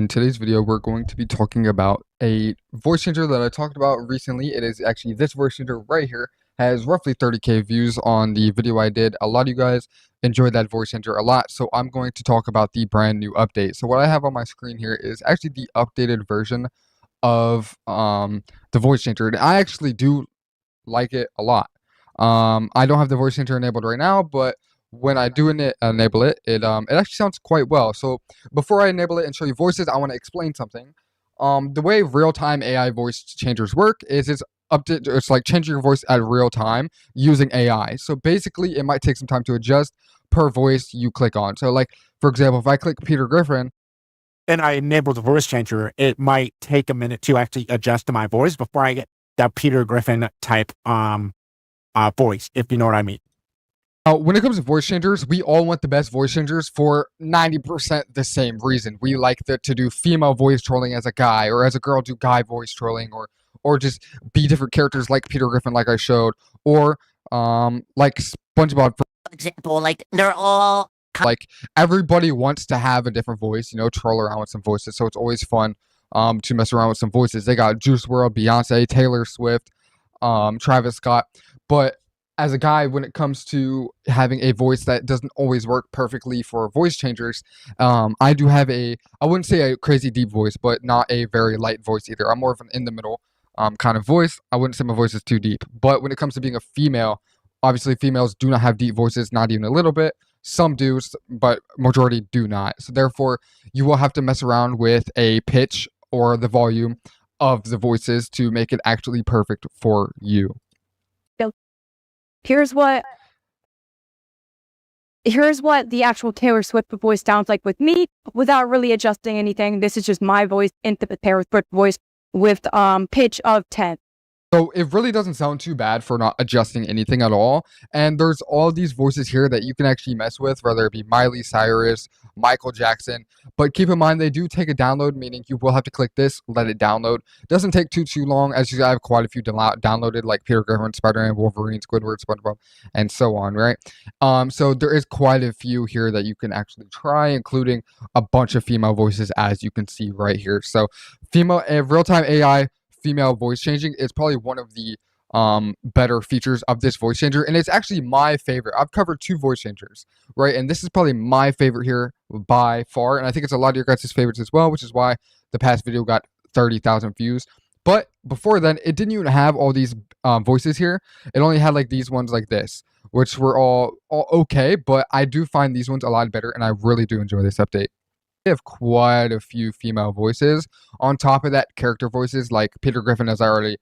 In today's video, we're going to be talking about a voice changer that I talked about recently. It is actually this voice changer right here. Has roughly 30k views on the video I did. A lot of you guys enjoyed that voice changer a lot, so I'm going to talk about the brand new update. So what I have on my screen here is actually the updated version of the voice changer, and I actually do like it a lot. I don't have the voice changer enabled right now, but when I do enable it, it actually sounds quite well. So before I enable it and show you voices, I want to explain something. The way real-time AI voice changers work is it's like changing your voice at real time using AI. So basically, it might take some time to adjust per voice you click on. So like, for example, if I click Peter Griffin, and I enable the voice changer, it might take a minute to actually adjust to my voice before I get that Peter Griffin type voice, if you know what I mean. When it comes to voice changers, we all want the best voice changers for 90% the same reason. We like to do female voice trolling as a guy, or as a girl do guy voice trolling, or just be different characters like Peter Griffin, like I showed, or like SpongeBob, for example. Like they're all like everybody wants to have a different voice, you know, troll around with some voices. So it's always fun to mess around with some voices. They got Juice WRLD, Beyonce, Taylor Swift, Travis Scott, but as a guy, when it comes to having a voice that doesn't always work perfectly for voice changers, I do have I wouldn't say a crazy deep voice, but not a very light voice either. I'm more of an in the middle kind of voice. I wouldn't say my voice is too deep. But when it comes to being a female, obviously females do not have deep voices, not even a little bit. Some do, but majority do not. So therefore, you will have to mess around with a pitch or the volume of the voices to make it actually perfect for you. Here's what the actual Taylor Swift voice sounds like with me without really adjusting anything. This is just my voice into the Taylor Swift voice with pitch of 10. So it really doesn't sound too bad for not adjusting anything at all. And there's all these voices here that you can actually mess with, whether it be Miley Cyrus, Michael Jackson. But keep in mind, they do take a download, meaning you will have to click this, let it download. It doesn't take too long, as I have quite a few downloaded, like Peter Griffin, Spider-Man, Wolverine, Squidward, SpongeBob, and so on, right? So there is quite a few here that you can actually try, including a bunch of female voices, as you can see right here. So female real-time AI female voice changing is probably one of the better features of this voice changer, and it's actually my favorite. I've covered 2 voice changers, right, and this is probably my favorite here by far, and I think it's a lot of your guys' favorites as well, which is why the past video got 30,000 views. But before then, it didn't even have all these voices here. It only had like these ones like this, which were all okay, but I do find these ones a lot better, and I really do enjoy this update. Have quite a few female voices on top of that, character voices like Peter Griffin, as I already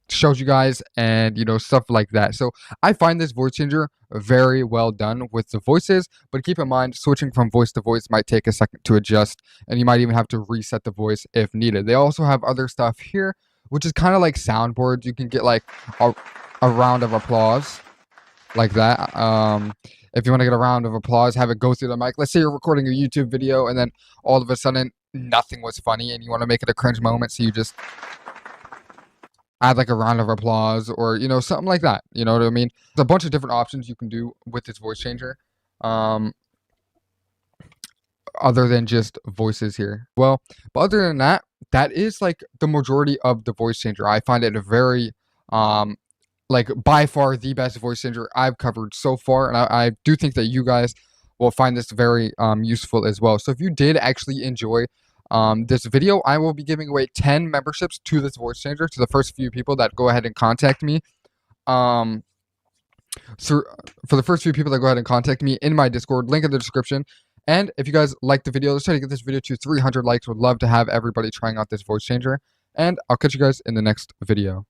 showed you guys, and you know, stuff like that. So I find this voice changer very well done with the voices, but keep in mind, switching from voice to voice might take a second to adjust, and you might even have to reset the voice if needed. They also have other stuff here, which is kind of like Soundboard. You can get like a round of applause like that. If you want to get a round of applause, have it go through the mic. Let's say you're recording a YouTube video and then all of a sudden nothing was funny and you want to make it a cringe moment, so you just add like a round of applause, or you know, something like that. You know what I mean? There's a bunch of different options you can do with this voice changer, other than just voices here. Well, but other than that, that is like the majority of the voice changer. I find it a very like by far the best voice changer I've covered so far, and I do think that you guys will find this very useful as well. So if you did actually enjoy this video, I will be giving away 10 memberships to this voice changer to the first few people that go ahead and contact me. So for the first few people that go ahead and contact me in my Discord, link in the description. And if you guys like the video, let's try to get this video to 300 likes. Would love to have everybody trying out this voice changer, and I'll catch you guys in the next video.